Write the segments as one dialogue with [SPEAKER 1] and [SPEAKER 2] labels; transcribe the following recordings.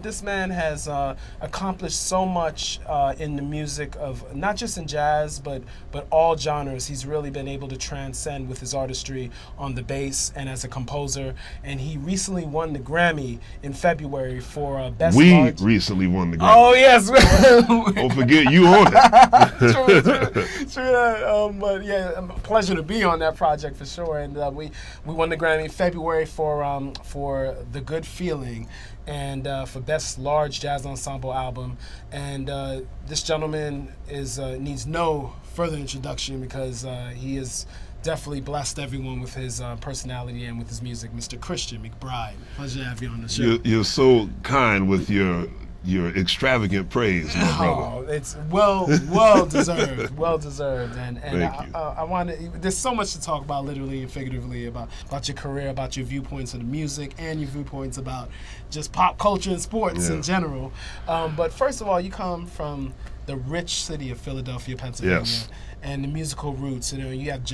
[SPEAKER 1] This man has accomplished so much in the music of not just in jazz, but all genres. He's really been able to transcend with his artistry on the bass and as a composer. And he recently won the Grammy in February for Best Large.
[SPEAKER 2] We recently won the Grammy.
[SPEAKER 1] Oh yes,
[SPEAKER 2] don't forget you on it.
[SPEAKER 1] true. But yeah, pleasure to be on that project for sure. And we won the Grammy in February for The Good Feeling, and for Best Large Jazz Ensemble Album. And this gentleman needs no further introduction because he has definitely blessed everyone with his personality and with his music. Mr. Christian McBride. Pleasure to have you on the show.
[SPEAKER 2] You're so kind with your extravagant praise, my brother.
[SPEAKER 1] Oh, it's well deserved, well deserved. And I want to. There's so much to talk about, literally and figuratively, about your career, about your viewpoints of the music, and your viewpoints about just pop culture and sports in general. But first of all, you come from the rich city of Philadelphia, Pennsylvania.
[SPEAKER 2] Yes.
[SPEAKER 1] And the musical roots, you have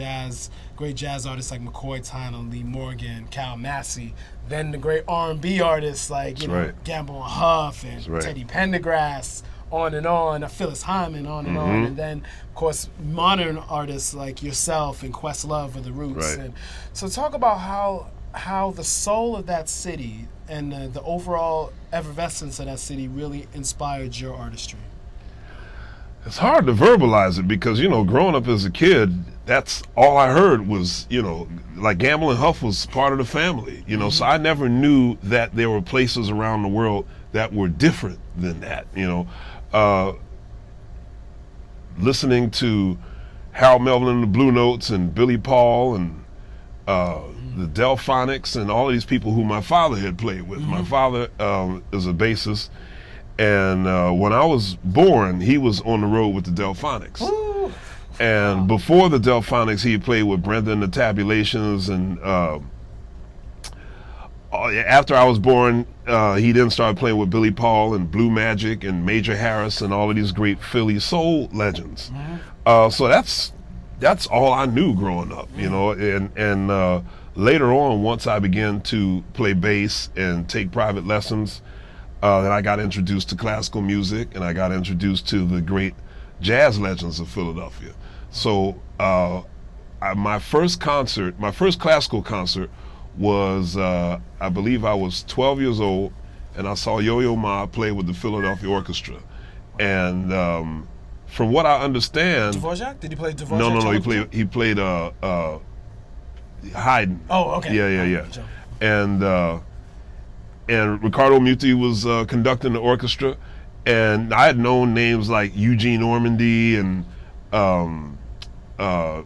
[SPEAKER 1] great jazz artists like McCoy Tyner, Lee Morgan, Cal Massey. Then the great R&B artists like Gamble and Huff and Teddy Pendergrass, on and on. Phyllis Hyman, on and on. And then, of course, modern artists like yourself and Questlove are the roots.
[SPEAKER 2] Right.
[SPEAKER 1] And so talk about how the soul of that city and the overall effervescence of that city really inspired your artistry.
[SPEAKER 2] It's hard to verbalize it because, growing up as a kid, that's all I heard was, like Gamble and Huff was part of the family, so I never knew that there were places around the world that were different than that, listening to Harold Melvin and the Blue Notes and Billy Paul and the Delphonics and all of these people who my father had played with. My father is a bassist. And when I was born, he was on the road with the Delphonics.
[SPEAKER 1] Ooh.
[SPEAKER 2] And before the Delphonics, he played with Brenda and the Tabulations. And after I was born, he then started playing with Billy Paul and Blue Magic and Major Harris and all of these great Philly soul legends. So that's all I knew growing up, And later on, once I began to play bass and take private lessons, then I got introduced to classical music, and I got introduced to the great jazz legends of Philadelphia. So my first classical concert was, I believe I was 12 years old, and I saw Yo-Yo Ma play with the Philadelphia Orchestra. And from what I understand...
[SPEAKER 1] Dvorak? Did he play Dvorak?
[SPEAKER 2] No. He played Haydn.
[SPEAKER 1] Oh, okay.
[SPEAKER 2] Yeah. And Ricardo Muti was conducting the orchestra, and I had known names like Eugene Ormandy and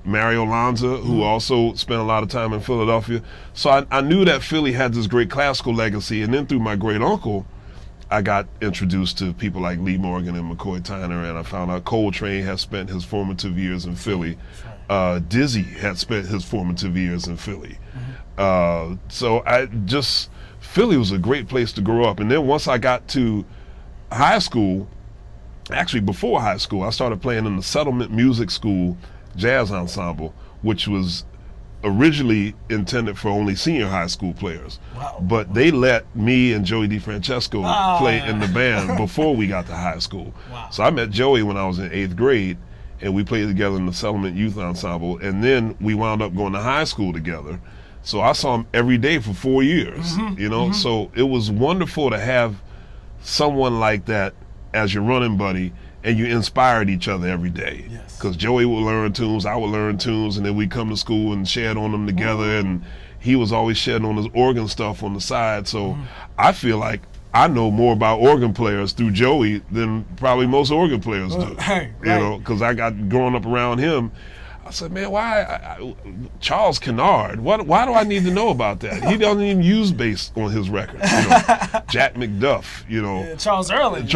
[SPEAKER 2] Mario Lanza, who also spent a lot of time in Philadelphia. So I knew that Philly had this great classical legacy, and then through my great uncle, I got introduced to people like Lee Morgan and McCoy Tyner, and I found out Coltrane had spent his formative years in Philly. Dizzy had spent his formative years in Philly. Philly was a great place to grow up. And then once I got to high school, actually before high school, I started playing in the Settlement Music School Jazz Ensemble, which was originally intended for only senior high school players.
[SPEAKER 1] Wow.
[SPEAKER 2] But they let me and Joey DeFrancesco play in the band before we got to high school.
[SPEAKER 1] Wow.
[SPEAKER 2] So I met Joey when I was in 8th grade, and we played together in the Settlement Youth Ensemble, and then we wound up going to high school together. So I saw him every day for 4 years, So it was wonderful to have someone like that as your running buddy, and you inspired each other every day. Because Joey would learn tunes, I would learn tunes, and then we'd come to school and shed on them together, and he was always shedding on his organ stuff on the side. So I feel like I know more about organ players through Joey than probably most organ players do. Because I got growing up around him. I said, man, Charles Kennard, why do I need to know about that? He doesn't even use bass on his records. Jack McDuff,
[SPEAKER 1] Charles Earland,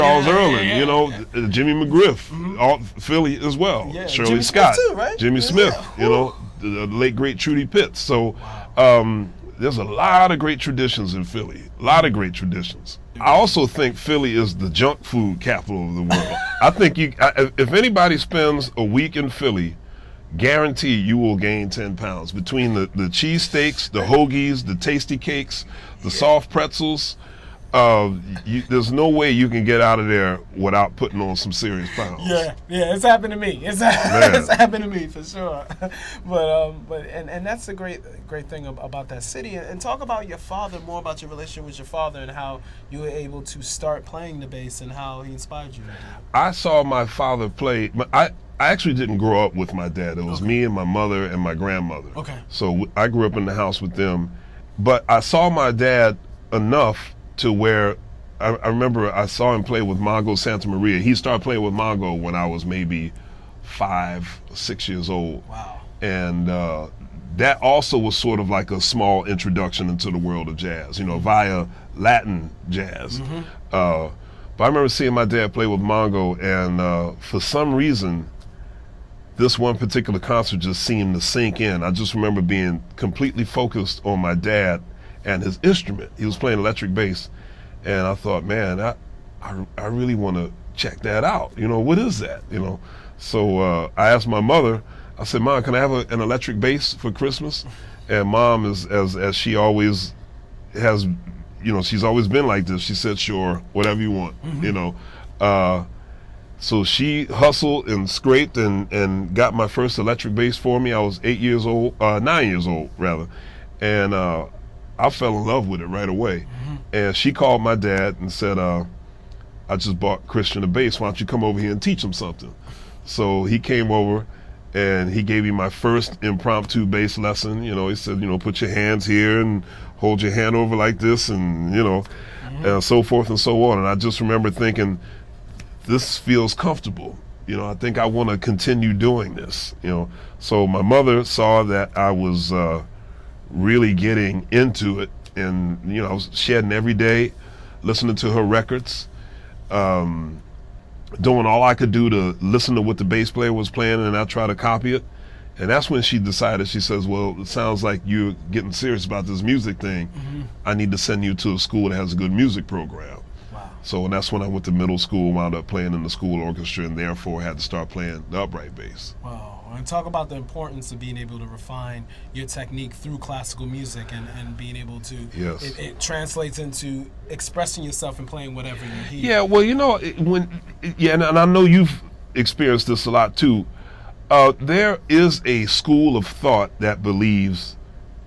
[SPEAKER 2] Jimmy McGriff, all Philly as well. Shirley
[SPEAKER 1] Jimmy
[SPEAKER 2] Scott,
[SPEAKER 1] Smith too, right?
[SPEAKER 2] Jimmy Smith, the late great Trudy Pitts. So there's a lot of great traditions in Philly, a lot of great traditions. I also think Philly is the junk food capital of the world. I think if anybody spends a week in Philly, guarantee you will gain 10 pounds between the cheesesteaks, the hoagies, the tasty cakes, the soft pretzels. There's no way you can get out of there without putting on some serious pounds.
[SPEAKER 1] Yeah, it's happened to me. It's happened to me for sure. And that's the great thing about that city. And talk about your father, more about your relationship with your father and how you were able to start playing the bass and how he inspired you.
[SPEAKER 2] I saw my father play. I actually didn't grow up with my dad. It was me and my mother and my grandmother.
[SPEAKER 1] Okay.
[SPEAKER 2] So I grew up in the house with them. But I saw my dad enough to where I remember I saw him play with Mongo Santa Maria. He started playing with Mongo when I was maybe 5, 6 years old.
[SPEAKER 1] Wow.
[SPEAKER 2] And that also was sort of like a small introduction into the world of jazz, via Latin jazz. But I remember seeing my dad play with Mongo, and for some reason, this one particular concert just seemed to sink in. I just remember being completely focused on my dad and his instrument. He was playing electric bass, and I thought, man, I really want to check that out. What is that? So I asked my mother. I said, Mom, can I have an electric bass for Christmas? And Mom, as she always has, she's always been like this. She said, sure, whatever you want. So she hustled and scraped and got my first electric bass for me. I was 9 years old rather, and I fell in love with it right away. And she called my dad and said, I just bought Christian a bass. Why don't you come over here and teach him something? So he came over and he gave me my first impromptu bass lesson. He said, put your hands here and hold your hand over like this, and and so forth and so on. And I just remember thinking, this feels comfortable. I think I want to continue doing this. So my mother saw that I was really getting into it, and I was shedding every day, listening to her records, doing all I could do to listen to what the bass player was playing, and I try to copy it. And that's when she decided, she says, well, it sounds like you're getting serious about this music thing. I need to send you to a school that has a good music program.
[SPEAKER 1] Wow.
[SPEAKER 2] So that's when I went to middle school, wound up playing in the school orchestra, and therefore had to start playing the upright bass.
[SPEAKER 1] Wow. And talk about the importance of being able to refine your technique through classical music and being able to,
[SPEAKER 2] yes.
[SPEAKER 1] It translates into expressing yourself and playing whatever you hear.
[SPEAKER 2] Yeah, well, and I know you've experienced this a lot too. There is a school of thought that believes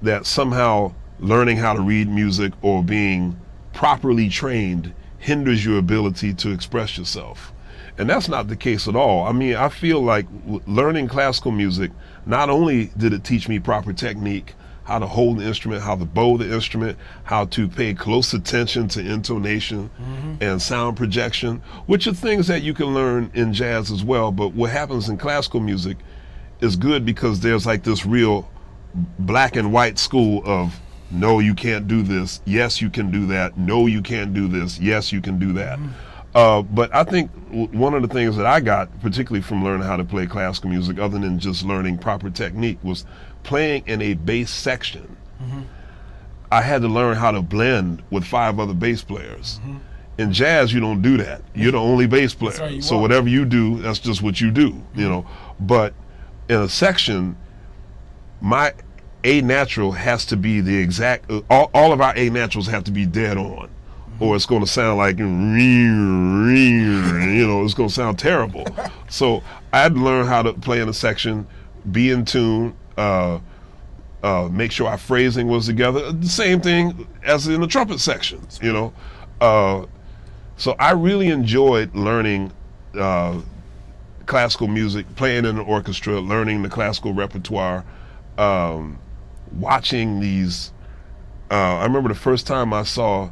[SPEAKER 2] that somehow learning how to read music or being properly trained hinders your ability to express yourself. And that's not the case at all. I mean, I feel like learning classical music, not only did it teach me proper technique, how to hold the instrument, how to bow the instrument, how to pay close attention to intonation and sound projection, which are things that you can learn in jazz as well. But what happens in classical music is good because there's like this real black and white school of, no, you can't do this. Yes, you can do that. No, you can't do this. Yes, you can do that. But I think one of the things that I got, particularly from learning how to play classical music, other than just learning proper technique, was playing in a bass section. I had to learn how to blend with 5 other bass players. In jazz, you don't do that. You're the only bass player.
[SPEAKER 1] Right,
[SPEAKER 2] so whatever you do, that's just what you do, But in a section, my A natural has to be the exact, all of our A naturals have to be dead on. Or it's going to sound like, it's going to sound terrible. So I had to learn how to play in a section, be in tune, make sure our phrasing was together. The same thing as in the trumpet section, So I really enjoyed learning classical music, playing in an orchestra, learning the classical repertoire, watching these. I remember the first time I saw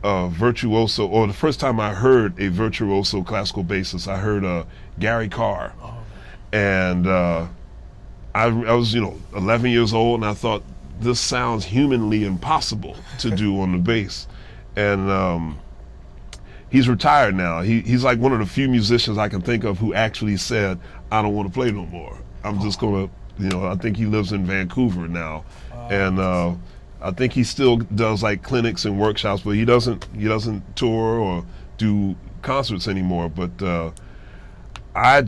[SPEAKER 2] virtuoso, or the first time I heard a virtuoso classical bassist, I heard Gary Carr. And I was 11 years old, and I thought, this sounds humanly impossible to do on the bass. And he's retired now. He's like one of the few musicians I can think of who actually said, I don't want to play no more. I'm just gonna, I think he lives in Vancouver now. And I think he still does like clinics and workshops, but he doesn't tour or do concerts anymore. But I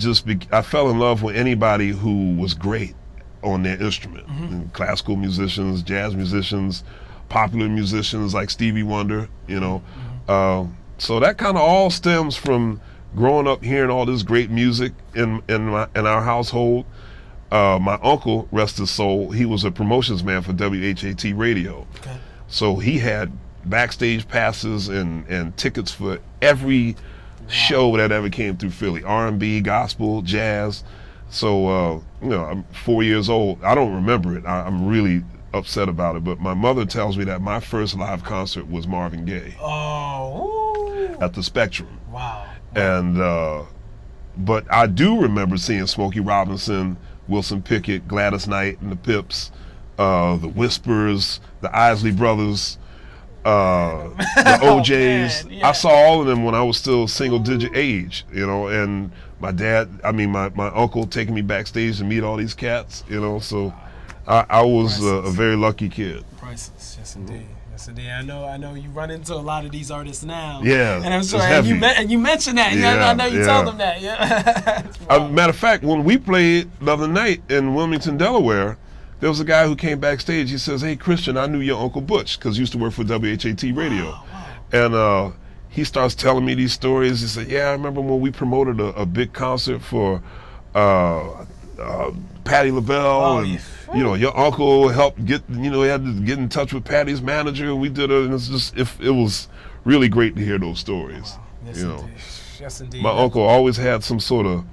[SPEAKER 2] fell in love with anybody who was great on their instrument. And classical musicians, jazz musicians, popular musicians like Stevie Wonder, So that kind of all stems from growing up hearing all this great music in our household. My uncle, rest his soul, he was a promotions man for WHAT radio.
[SPEAKER 1] Okay.
[SPEAKER 2] So he had backstage passes and tickets for every show that ever came through Philly, R&B, gospel, jazz. So, I'm 4 years old. I don't remember it. I'm really upset about it. But my mother tells me that my first live concert was Marvin Gaye.
[SPEAKER 1] Oh.
[SPEAKER 2] At the Spectrum.
[SPEAKER 1] Wow.
[SPEAKER 2] And, but I do remember seeing Smokey Robinson, Wilson Pickett, Gladys Knight and the Pips, the Whispers, the Isley Brothers, the OJs.
[SPEAKER 1] Man, yeah.
[SPEAKER 2] I saw all of them when I was still single-digit age, and my uncle taking me backstage to meet all these cats, so I was a very lucky kid.
[SPEAKER 1] Priceless, yes indeed. Yes indeed. I know you run into a lot of these artists now.
[SPEAKER 2] Yeah.
[SPEAKER 1] And I'm sure, and you mentioned that.
[SPEAKER 2] Yeah,
[SPEAKER 1] I know you told them that. Yeah.
[SPEAKER 2] Matter of fact, when we played the other night in Wilmington, Delaware, there was a guy who came backstage. He says, "Hey, Christian, I knew your Uncle Butch because he used to work for WHAT radio." Wow. And he starts telling me these stories. He said, "Yeah, I remember when we promoted a big concert for Patti LaBelle, and your uncle helped get, he had to get in touch with Patti's manager. We did it, and it was really great to hear those stories."
[SPEAKER 1] Wow. Yes, indeed. Yes, indeed.
[SPEAKER 2] My uncle always had some sort of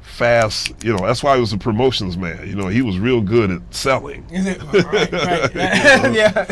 [SPEAKER 2] fast, that's why he was a promotions man. He was real good at selling.
[SPEAKER 1] Right. Yeah.